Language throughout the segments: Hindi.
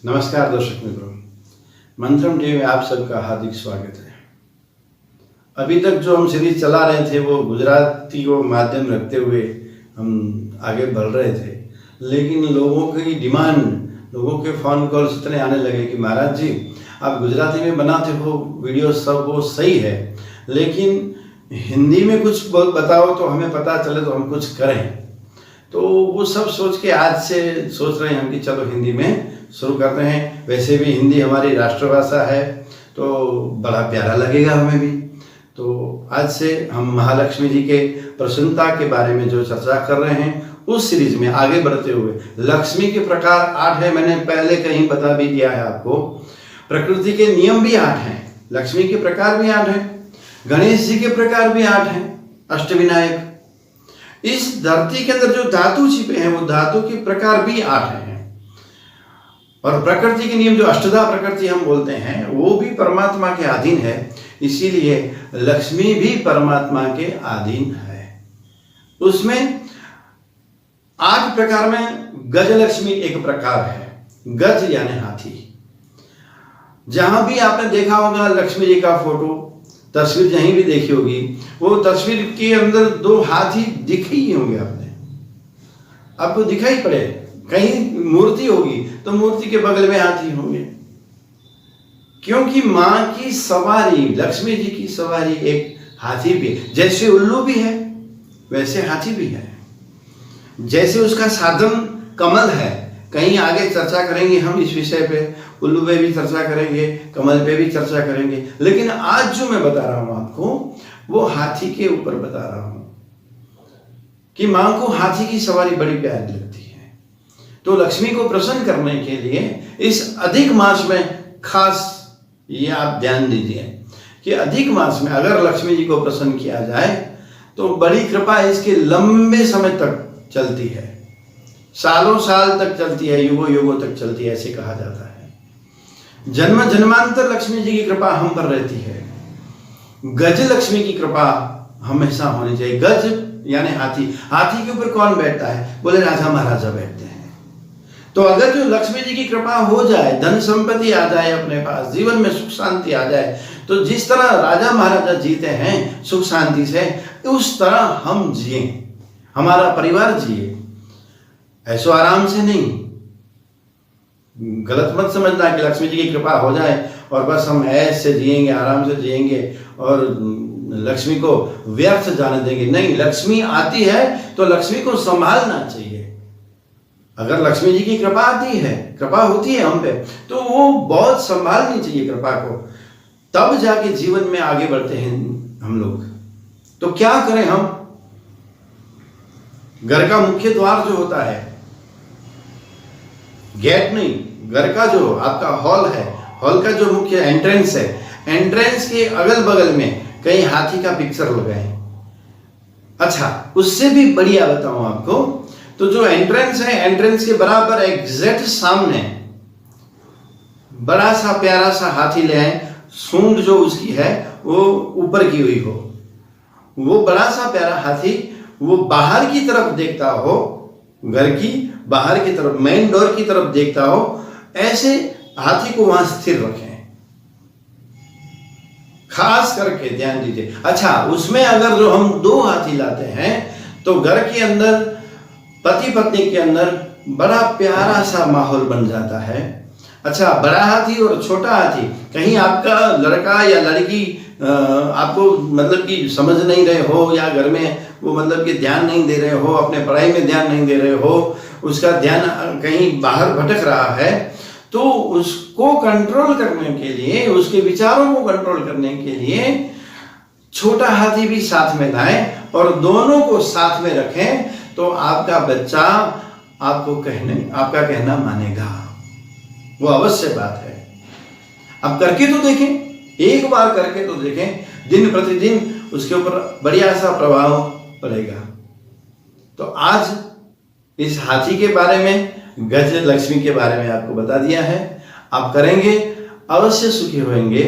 नमस्कार दर्शक मित्रों, मंत्रम टीवी में आप सबका हार्दिक स्वागत है। अभी तक जो हम सीरीज चला रहे थे वो गुजराती को माध्यम रखते हुए हम आगे बढ़ रहे थे, लेकिन लोगों की डिमांड, लोगों के फ़ोन कॉल्स इतने आने लगे कि महाराज जी आप गुजराती में बनाते हो वीडियो, सब वो सही है, लेकिन हिंदी में कुछ बताओ तो हमें पता चले तो हम कुछ करें। तो वो सब सोच के आज से सोच रहे हैं हम कि चलो हिंदी में शुरू करते हैं। वैसे भी हिंदी हमारी राष्ट्रभाषा है तो बड़ा प्यारा लगेगा हमें भी। तो आज से हम महालक्ष्मी जी के प्रसन्नता के बारे में जो चर्चा कर रहे हैं उस सीरीज में आगे बढ़ते हुए, लक्ष्मी के प्रकार 8 है, मैंने पहले कहीं बता भी दिया है आपको। प्रकृति के नियम भी 8 हैं, लक्ष्मी के प्रकार भी 8 हैं, गणेश जी के प्रकार भी 8 हैं, अष्टविनायक। इस धरती के अंदर जो धातु छिपे हैं वो धातु के प्रकार भी 8 हैं, और प्रकृति के नियम जो अष्टधा प्रकृति हम बोलते हैं वो भी परमात्मा के अधीन है, इसीलिए लक्ष्मी भी परमात्मा के अधीन है। उसमें 8 प्रकार में गजलक्ष्मी एक प्रकार है। गज यानी हाथी। जहां भी आपने देखा होगा लक्ष्मी जी का फोटो, तस्वीर जहीं भी देखी होगी, वो तस्वीर के अंदर 2 हाथी दिखे ही होंगे आपको दिखाई पड़े। कहीं मूर्ति होगी तो मूर्ति के बगल में हाथी होंगे, क्योंकि मां की सवारी, लक्ष्मी जी की सवारी एक हाथी भी है। जैसे उल्लू भी है वैसे हाथी भी है। जैसे उसका साधन कमल है, कहीं आगे चर्चा करेंगे हम इस विषय पे, उल्लू पे भी चर्चा करेंगे, कमल पे भी चर्चा करेंगे, लेकिन आज जो मैं बता रहा हूं आपको वो हाथी के ऊपर बता रहा हूं कि मां को हाथी की सवारी बड़ी प्यारी लगती है। तो लक्ष्मी को प्रसन्न करने के लिए इस अधिक मास में खास ये आप ध्यान दीजिए कि अधिक मास में अगर लक्ष्मी जी को प्रसन्न किया जाए तो बड़ी कृपा इसके लंबे समय तक चलती है, सालों साल तक चलती है, युगों युगों तक चलती है, ऐसे कहा जाता है। जन्म जन्मांतर लक्ष्मी जी की कृपा हम पर रहती है। गज लक्ष्मी की कृपा हमेशा होनी चाहिए। गज यानी हाथी। हाथी के ऊपर कौन बैठता है? बोले राजा महाराजा बैठते हैं। तो अगर जो लक्ष्मी जी की कृपा हो जाए, धन संपत्ति आ जाए अपने पास, जीवन में सुख शांति आ जाए, तो जिस तरह राजा महाराजा जीते हैं सुख शांति से, उस तरह हम जिए, हमारा परिवार जिए, ऐसो आराम से नहीं। गलत मत समझना कि लक्ष्मी जी की कृपा हो जाए और बस हम ऐसे जिएंगे, आराम से जिएंगे और लक्ष्मी को व्यर्थ जाने देंगे। नहीं, लक्ष्मी आती है तो लक्ष्मी को संभालना चाहिए। अगर लक्ष्मी जी की कृपा आती है, कृपा होती है हम पे, तो वो बहुत संभालनी चाहिए कृपा को, तब जाके जीवन में आगे बढ़ते हैं हम लोग। तो क्या करें हम? घर का मुख्य द्वार जो होता है, गेट नहीं, घर का जो आपका हॉल है, हॉल का जो मुख्य एंट्रेंस है, एंट्रेंस के अगल बगल में कहीं हाथी का पिक्चर लगाएं। अच्छा, उससे भी बढ़िया बताऊं आपको, तो जो एंट्रेंस है, एंट्रेंस के बराबर एग्जैक्ट सामने बड़ा सा प्यारा सा हाथी ले आए। सूंड जो उसकी है वो ऊपर की हुई हो, वो बड़ा सा प्यारा हाथी वो बाहर की तरफ देखता हो, घर की बाहर की तरफ, मेन डोर की तरफ देखता हो, ऐसे हाथी को वहां स्थिर रखें। खास करके ध्यान दीजिए। अच्छा, उसमें अगर जो हम 2 हाथी लाते हैं तो घर के अंदर, पति पत्नी के अंदर बड़ा प्यारा सा माहौल बन जाता है। अच्छा, बड़ा हाथी और छोटा हाथी, कहीं आपका लड़का या लड़की आपको मतलब कि समझ नहीं रहे हो, या घर में वो मतलब कि ध्यान नहीं दे रहे हो, अपने पढ़ाई में ध्यान नहीं दे रहे हो, उसका ध्यान कहीं बाहर भटक रहा है, तो उसको कंट्रोल करने के लिए, उसके विचारों को कंट्रोल करने के लिए छोटा हाथी भी साथ में लाएं और दोनों को साथ में रखें, तो आपका बच्चा आपका कहना मानेगा। वो अवश्य बात है। अब करके तो देखें, एक बार करके तो देखें, दिन प्रतिदिन उसके ऊपर बढ़िया सा प्रभाव पड़ेगा। तो आज इस हाथी के बारे में, गज लक्ष्मी के बारे में आपको बता दिया है। आप करेंगे, अवश्य सुखी होंगे,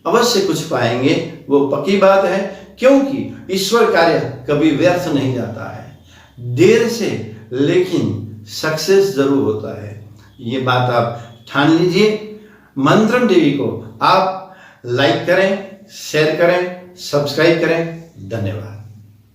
अवश्य कुछ पाएंगे, वो पक्की बात है, क्योंकि ईश्वर कार्य कभी व्यर्थ नहीं जाता है। देर से लेकिन सक्सेस जरूर होता है। ये बात आप ठान लीजिए। मंत्रम टीवी को आप लाइक करें, शेयर करें, सब्सक्राइब करें। धन्यवाद।